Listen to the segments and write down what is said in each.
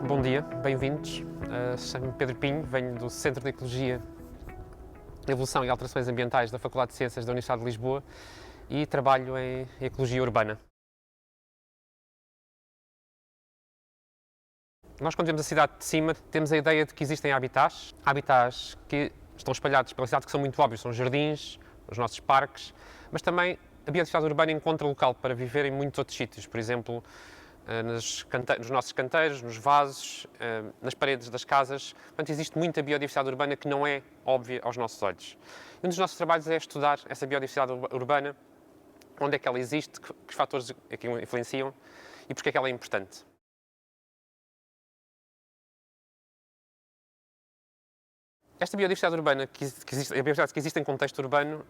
Bom dia, bem-vindos. Chamo-me Pedro Pinho, venho do Centro de Ecologia, Evolução e Alterações Ambientais da Faculdade de Ciências da Universidade de Lisboa e trabalho em Ecologia Urbana. Nós, quando vemos a cidade de cima, temos a ideia de que existem habitats que estão espalhados pela cidade, que são muito óbvios, são jardins, os nossos parques, mas também a biodiversidade urbana encontra local para viver em muitos outros sítios, por exemplo, nos nossos canteiros, nos vasos, nas paredes das casas. Portanto, existe muita biodiversidade urbana que não é óbvia aos nossos olhos. E um dos nossos trabalhos é estudar essa biodiversidade urbana, onde é que ela existe, que fatores é que a influenciam e porque é que ela é importante. Esta biodiversidade urbana que existe, a biodiversidade que existe em contexto urbano,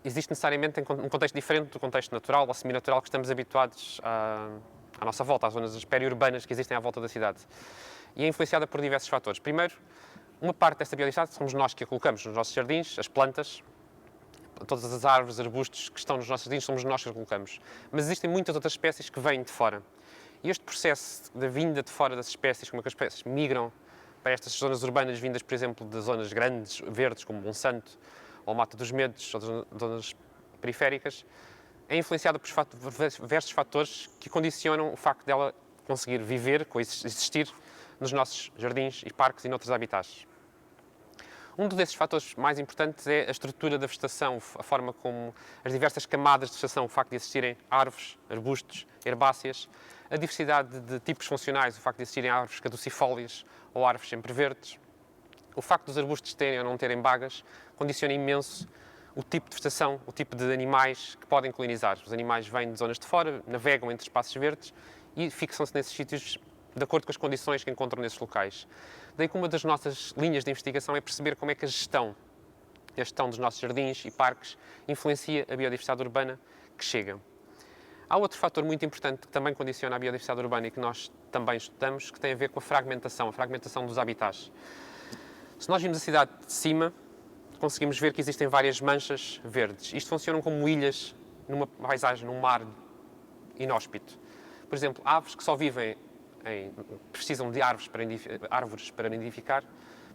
existe necessariamente em um contexto diferente do contexto natural ou semi-natural que estamos habituados à nossa volta, às zonas periurbanas que existem à volta da cidade. E é influenciada por diversos fatores. Primeiro, uma parte desta biodiversidade somos nós que a colocamos nos nossos jardins, as plantas, todas as árvores, arbustos que estão nos nossos jardins, somos nós que as colocamos. Mas existem muitas outras espécies que vêm de fora. E este processo da vinda de fora das espécies, como é que as espécies migram para estas zonas urbanas vindas, por exemplo, de zonas grandes, verdes, como Monsanto, ou Mata dos Medos, ou zonas periféricas, é influenciada por diversos fatores que condicionam o facto dela conseguir viver, coexistir nos nossos jardins e parques e noutros habitats. Um desses fatores mais importantes é a estrutura da vegetação, a forma como as diversas camadas de vegetação, o facto de existirem árvores, arbustos, herbáceas, a diversidade de tipos funcionais, o facto de existirem árvores caducifólias ou árvores sempreverdes, o facto dos arbustos terem ou não terem bagas, condiciona imenso o tipo de vegetação, o tipo de animais que podem colonizar. Os animais vêm de zonas de fora, navegam entre espaços verdes e fixam-se nesses sítios de acordo com as condições que encontram nesses locais. Daí que uma das nossas linhas de investigação é perceber como é que a gestão dos nossos jardins e parques influencia a biodiversidade urbana que chega. Há outro fator muito importante que também condiciona a biodiversidade urbana e que nós também estudamos, que tem a ver com a fragmentação dos habitats. Se nós vimos a cidade de cima, conseguimos ver que existem várias manchas verdes. Isto funciona como ilhas numa paisagem, num mar inóspito. Por exemplo, aves que só vivem precisam de árvores para nidificar,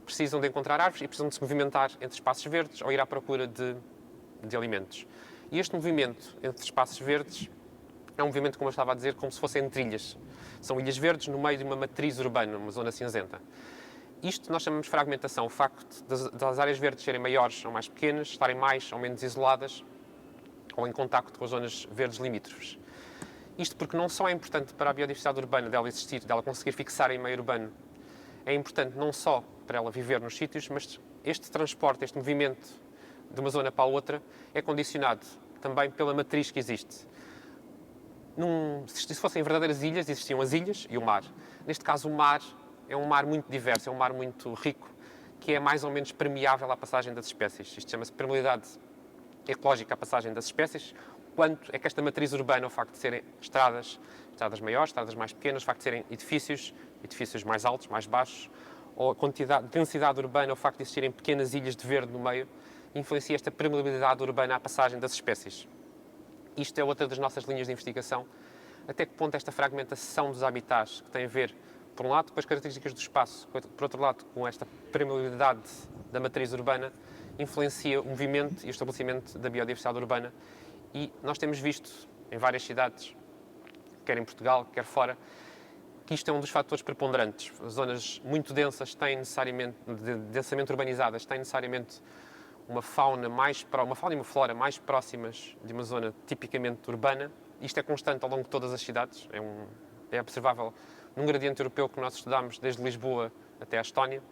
precisam de encontrar árvores e precisam de se movimentar entre espaços verdes ou ir à procura de alimentos. E este movimento entre espaços verdes é um movimento, como eu estava a dizer, como se fossem trilhas. São ilhas verdes no meio de uma matriz urbana, uma zona cinzenta. Isto nós chamamos de fragmentação, o facto das áreas verdes serem maiores ou mais pequenas, estarem mais ou menos isoladas ou em contacto com as zonas verdes limítrofes. Isto porque não só é importante para a biodiversidade urbana dela existir, dela conseguir fixar em meio urbano, é importante não só para ela viver nos sítios, mas este transporte, este movimento de uma zona para a outra é condicionado também pela matriz que existe. Se fossem verdadeiras ilhas, existiam as ilhas e o mar. Neste caso, o mar é um mar muito diverso, é um mar muito rico, que é mais ou menos permeável à passagem das espécies. Isto chama-se permeabilidade ecológica à passagem das espécies. Quanto é que esta matriz urbana, o facto de serem estradas maiores, estradas mais pequenas, o facto de serem edifícios mais altos, mais baixos, ou a densidade urbana, o facto de existirem pequenas ilhas de verde no meio, influencia esta permeabilidade urbana à passagem das espécies. Isto é outra das nossas linhas de investigação. Até que ponto esta fragmentação dos habitats, que tem a ver, por um lado, com as características do espaço, por outro lado, com esta permeabilidade da matriz urbana, influencia o movimento e o estabelecimento da biodiversidade urbana. E nós temos visto em várias cidades, quer em Portugal, quer fora, que isto é um dos fatores preponderantes. Zonas muito densas densamente urbanizadas, têm necessariamente uma fauna e uma flora mais próximas de uma zona tipicamente urbana. Isto é constante ao longo de todas as cidades. É observável num gradiente europeu que nós estudamos desde Lisboa até a Estónia.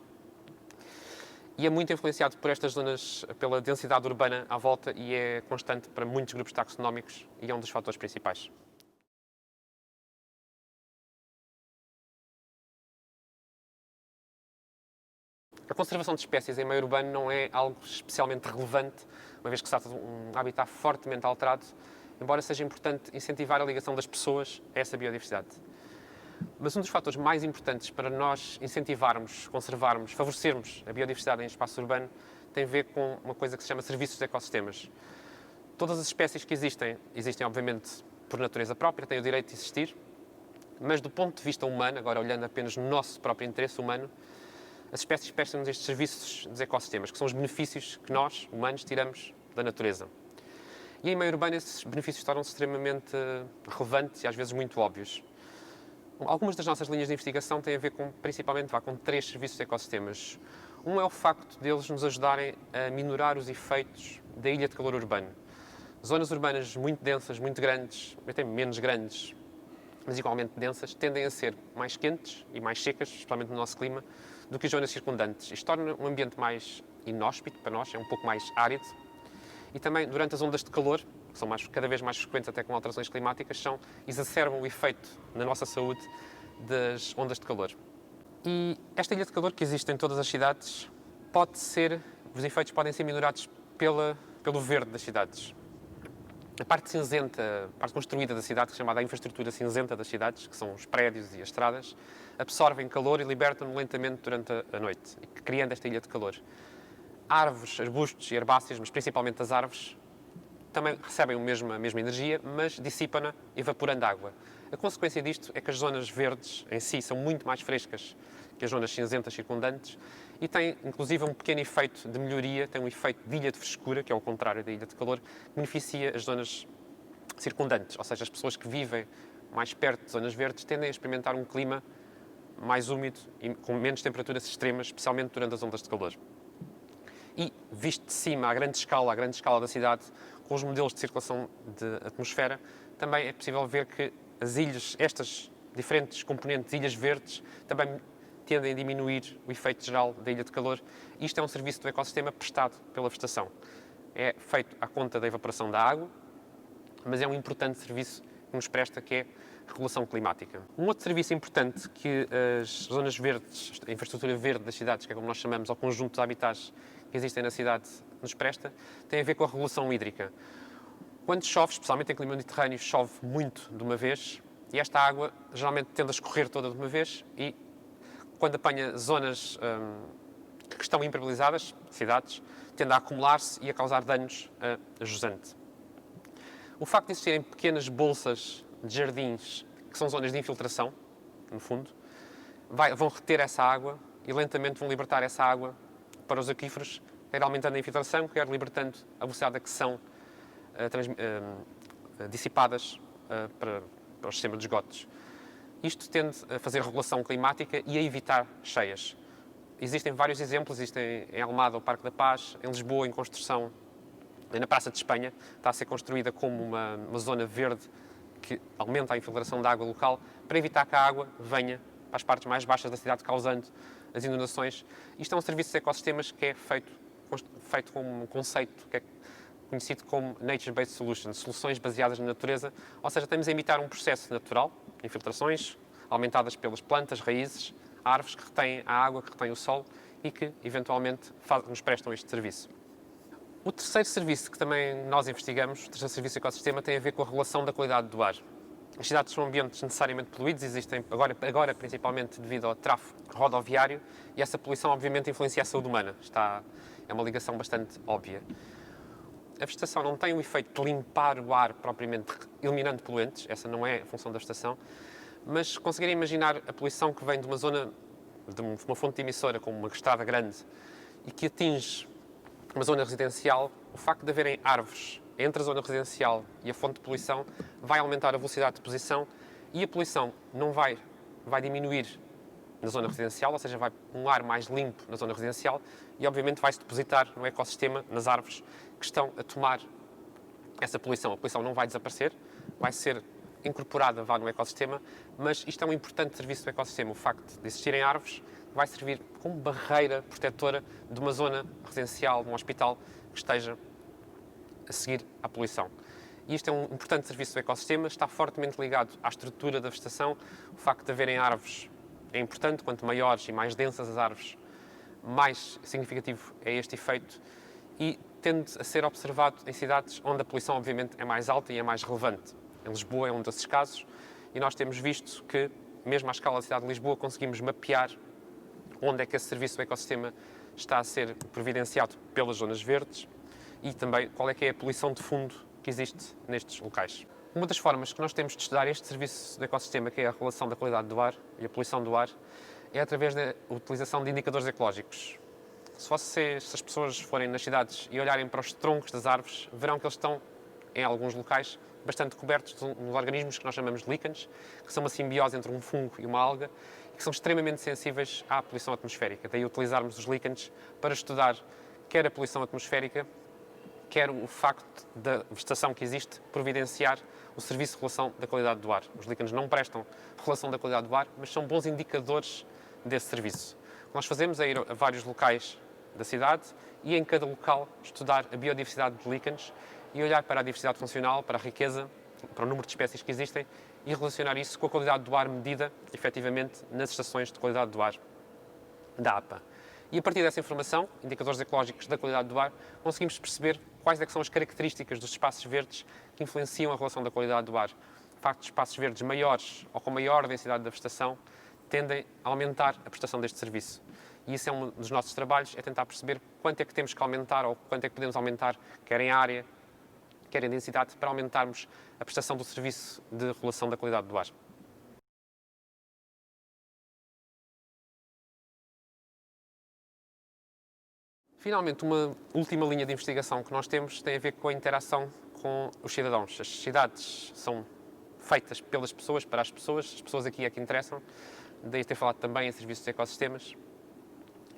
E é muito influenciado por estas zonas, pela densidade urbana à volta e é constante para muitos grupos taxonómicos e é um dos fatores principais. A conservação de espécies em meio urbano não é algo especialmente relevante, uma vez que se trata de um habitat fortemente alterado, embora seja importante incentivar a ligação das pessoas a essa biodiversidade. Mas um dos fatores mais importantes para nós incentivarmos, conservarmos, favorecermos a biodiversidade em espaço urbano tem a ver com uma coisa que se chama serviços de ecossistemas. Todas as espécies que existem obviamente por natureza própria, têm o direito de existir, Mas do ponto de vista humano, agora olhando apenas no nosso próprio interesse humano, as espécies prestam-nos estes serviços dos ecossistemas, que são os benefícios que nós, humanos, tiramos da natureza. E em meio urbano esses benefícios tornam-se extremamente relevantes e às vezes muito óbvios. Algumas das nossas linhas de investigação têm a ver principalmente com 3 serviços de ecossistemas. Um é o facto deles nos ajudarem a minorar os efeitos da ilha de calor urbano. Zonas urbanas muito densas, muito grandes, até menos grandes, mas igualmente densas, tendem a ser mais quentes e mais secas, especialmente no nosso clima, do que as zonas circundantes. Isto torna um ambiente mais inóspito para nós, é um pouco mais árido. E também, durante as ondas de calor, que são cada vez mais frequentes até com alterações climáticas, exacerbam o efeito na nossa saúde das ondas de calor. E esta ilha de calor que existe em todas as cidades, os efeitos podem ser minorados pelo verde das cidades. A parte cinzenta, a parte construída da cidade, que é chamada a infraestrutura cinzenta das cidades, que são os prédios e as estradas, absorvem calor e libertam-no lentamente durante a noite, criando esta ilha de calor. Árvores, arbustos e herbáceas, mas principalmente as árvores, também recebem a mesma energia, mas dissipam-na evaporando água. A consequência disto é que as zonas verdes em si são muito mais frescas que as zonas cinzentas circundantes e têm, inclusive, um pequeno efeito de melhoria, tem um efeito de ilha de frescura, que é o contrário da ilha de calor, que beneficia as zonas circundantes, ou seja, as pessoas que vivem mais perto de zonas verdes tendem a experimentar um clima mais úmido e com menos temperaturas extremas, especialmente durante as ondas de calor. E, visto de cima, à grande escala da cidade, com os modelos de circulação de atmosfera, também é possível ver que as ilhas, estas diferentes componentes de ilhas verdes, também tendem a diminuir o efeito geral da ilha de calor. Isto é um serviço do ecossistema prestado pela vegetação. É feito à conta da evaporação da água, mas é um importante serviço que nos presta, que é a regulação climática. Um outro serviço importante que as zonas verdes, a infraestrutura verde das cidades, que é como nós chamamos, ao conjunto de habitats que existem na cidade, nos presta, tem a ver com a regulação hídrica. Quando chove, especialmente em clima mediterrâneo, chove muito de uma vez e esta água geralmente tende a escorrer toda de uma vez e quando apanha zonas que estão impermeabilizadas, cidades, tende a acumular-se e a causar danos a jusante. O facto de existirem pequenas bolsas de jardins, que são zonas de infiltração, no fundo, vão reter essa água e lentamente vão libertar essa água para os aquíferos, quer aumentando a infiltração, quer libertando a velocidade a que são dissipadas para o sistema de esgotos. Isto tende a fazer regulação climática e a evitar cheias. Existem vários exemplos, existem em Almada, o Parque da Paz, em Lisboa, em construção, na Praça de Espanha, está a ser construída como uma zona verde que aumenta a infiltração da água local para evitar que a água venha para as partes mais baixas da cidade, causando as inundações. Isto é um serviço de ecossistemas que é feito com um conceito que é conhecido como Nature-Based Solutions, soluções baseadas na natureza, ou seja, estamos a imitar um processo natural, infiltrações aumentadas pelas plantas, raízes, árvores que retêm a água, que retêm o sol e que, eventualmente, nos prestam este serviço. O terceiro serviço que também nós investigamos, o terceiro serviço de ecossistema, tem a ver com a regulação da qualidade do ar. As cidades são ambientes necessariamente poluídos, existem agora principalmente devido ao tráfego rodoviário e essa poluição obviamente influencia a saúde humana. É uma ligação bastante óbvia. A vegetação não tem o efeito de limpar o ar propriamente eliminando poluentes, essa não é a função da vegetação, mas conseguirem imaginar a poluição que vem de uma zona, de uma fonte emissora como uma estrada grande e que atinge uma zona residencial, o facto de haverem árvores entre a zona residencial e a fonte de poluição vai aumentar a velocidade de deposição e a poluição não vai diminuir na zona residencial, ou seja, vai um ar mais limpo na zona residencial e, obviamente, vai-se depositar no ecossistema, nas árvores que estão a tomar essa poluição. A poluição não vai desaparecer, vai ser incorporada no ecossistema, mas isto é um importante serviço do ecossistema. O facto de existirem árvores vai servir como barreira protetora de uma zona residencial, de um hospital que esteja a seguir à poluição. E isto é um importante serviço do ecossistema, está fortemente ligado à estrutura da vegetação. O facto de haverem árvores é importante, quanto maiores e mais densas as árvores, mais significativo é este efeito e tende a ser observado em cidades onde a poluição, obviamente, é mais alta e é mais relevante. Em Lisboa é um desses casos e nós temos visto que, mesmo à escala da cidade de Lisboa, conseguimos mapear onde é que esse serviço do ecossistema está a ser providenciado pelas zonas verdes e também qual é que é a poluição de fundo que existe nestes locais. Uma das formas que nós temos de estudar este serviço do ecossistema, que é a relação da qualidade do ar e a poluição do ar, é através da utilização de indicadores ecológicos. Se as pessoas forem nas cidades e olharem para os troncos das árvores, verão que eles estão, em alguns locais, bastante cobertos de uns organismos que nós chamamos de líquens, que são uma simbiose entre um fungo e uma alga, e que são extremamente sensíveis à poluição atmosférica. Daí utilizarmos os líquens para estudar quer a poluição atmosférica, quer o facto da vegetação que existe providenciar o serviço de regulação da qualidade do ar. Os líquens não prestam regulação da qualidade do ar, mas são bons indicadores desse serviço. O que nós fazemos é ir a vários locais da cidade e em cada local estudar a biodiversidade de líquens e olhar para a diversidade funcional, para a riqueza, para o número de espécies que existem e relacionar isso com a qualidade do ar medida, efetivamente, nas estações de qualidade do ar da APA. E a partir dessa informação, indicadores ecológicos da qualidade do ar, conseguimos perceber quais é que são as características dos espaços verdes que influenciam a relação da qualidade do ar. De facto, espaços verdes maiores ou com maior densidade da vegetação tendem a aumentar a prestação deste serviço. E isso é um dos nossos trabalhos, é tentar perceber quanto é que temos que aumentar ou quanto é que podemos aumentar, quer em área, quer em densidade, para aumentarmos a prestação do serviço de regulação da qualidade do ar. Finalmente, uma última linha de investigação que nós temos tem a ver com a interação com os cidadãos. As cidades são feitas pelas pessoas, para as pessoas aqui é que interessam, daí ter falado também em serviços de ecossistemas.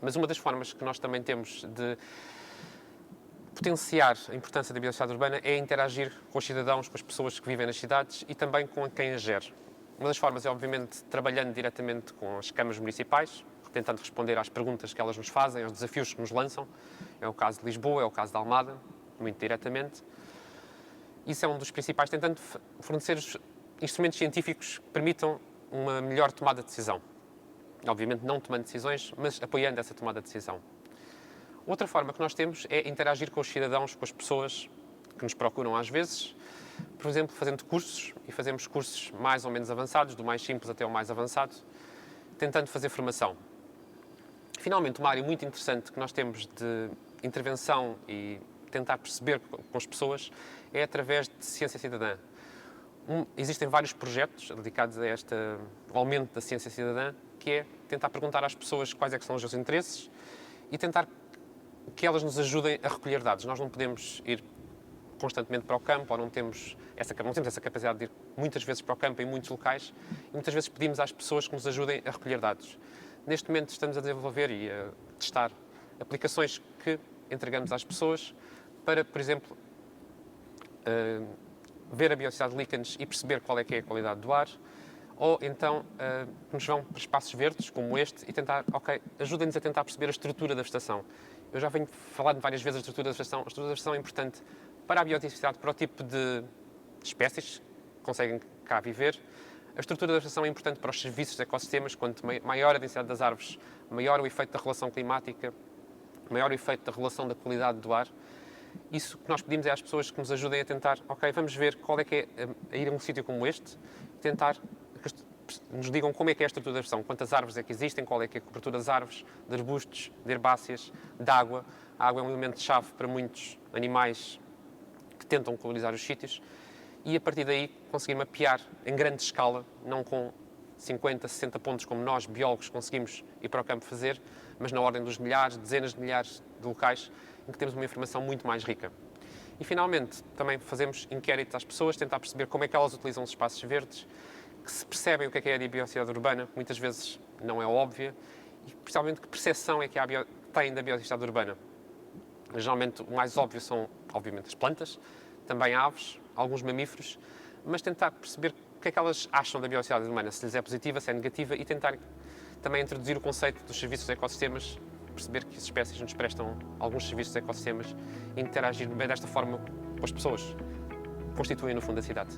Mas uma das formas que nós também temos de potenciar a importância da biodiversidade urbana é interagir com os cidadãos, com as pessoas que vivem nas cidades e também com quem as gere. Uma das formas é, obviamente, trabalhando diretamente com as câmaras municipais, tentando responder às perguntas que elas nos fazem, aos desafios que nos lançam. É o caso de Lisboa, é o caso de Almada, muito diretamente. Isso é um dos principais, tentando fornecer instrumentos científicos que permitam uma melhor tomada de decisão. Obviamente não tomando decisões, mas apoiando essa tomada de decisão. Outra forma que nós temos é interagir com os cidadãos, com as pessoas que nos procuram às vezes, por exemplo, fazendo cursos, e fazemos cursos mais ou menos avançados, do mais simples até o mais avançado, tentando fazer formação. Finalmente, uma área muito interessante que nós temos de intervenção e tentar perceber com as pessoas é através de ciência cidadã. Existem vários projetos dedicados a ao aumento da ciência cidadã, que é tentar perguntar às pessoas quais é que são os seus interesses e tentar que elas nos ajudem a recolher dados. Nós não podemos ir constantemente para o campo, ou não temos essa capacidade de ir muitas vezes para o campo em muitos locais, e muitas vezes pedimos às pessoas que nos ajudem a recolher dados. Neste momento estamos a desenvolver e a testar aplicações que entregamos às pessoas para, por exemplo, ver a biodiversidade de líquens e perceber qual é que é a qualidade do ar, ou então nos vão para espaços verdes como este e tentar, ajudem-nos a tentar perceber a estrutura da vegetação. Eu já venho falando várias vezes da estrutura da vegetação. A estrutura da vegetação é importante para a biodiversidade, para o tipo de espécies que conseguem cá viver. A estrutura da vegetação é importante para os serviços de ecossistemas. Quanto maior a densidade das árvores, maior o efeito da regulação climática, maior o efeito da regulação da qualidade do ar. Isso que nós pedimos é às pessoas que nos ajudem a tentar, vamos ver qual é que é a ir a um sítio como este, tentar nos digam como é que é a estrutura da vegetação, quantas árvores é que existem, qual é que é a cobertura das árvores, de arbustos, de herbáceas, de água. A água é um elemento-chave para muitos animais que tentam colonizar os sítios e a partir daí conseguir mapear em grande escala, não com 50, 60 pontos como nós, biólogos, conseguimos ir para o campo fazer, mas na ordem dos milhares, dezenas de milhares de locais em que temos uma informação muito mais rica. E finalmente também fazemos inquéritos às pessoas, tentar perceber como é que elas utilizam os espaços verdes, que se percebem o que é a biodiversidade urbana, muitas vezes não é óbvia, e principalmente que percepção é que têm da biodiversidade urbana. Geralmente o mais óbvio são, obviamente, as plantas, também aves, alguns mamíferos, mas tentar perceber o que é que elas acham da biodiversidade urbana, se lhes é positiva, se é negativa, e tentar também introduzir o conceito dos serviços de ecossistemas, perceber que as espécies nos prestam alguns serviços de ecossistemas e interagir bem desta forma com as pessoas que constituem, no fundo, a cidade.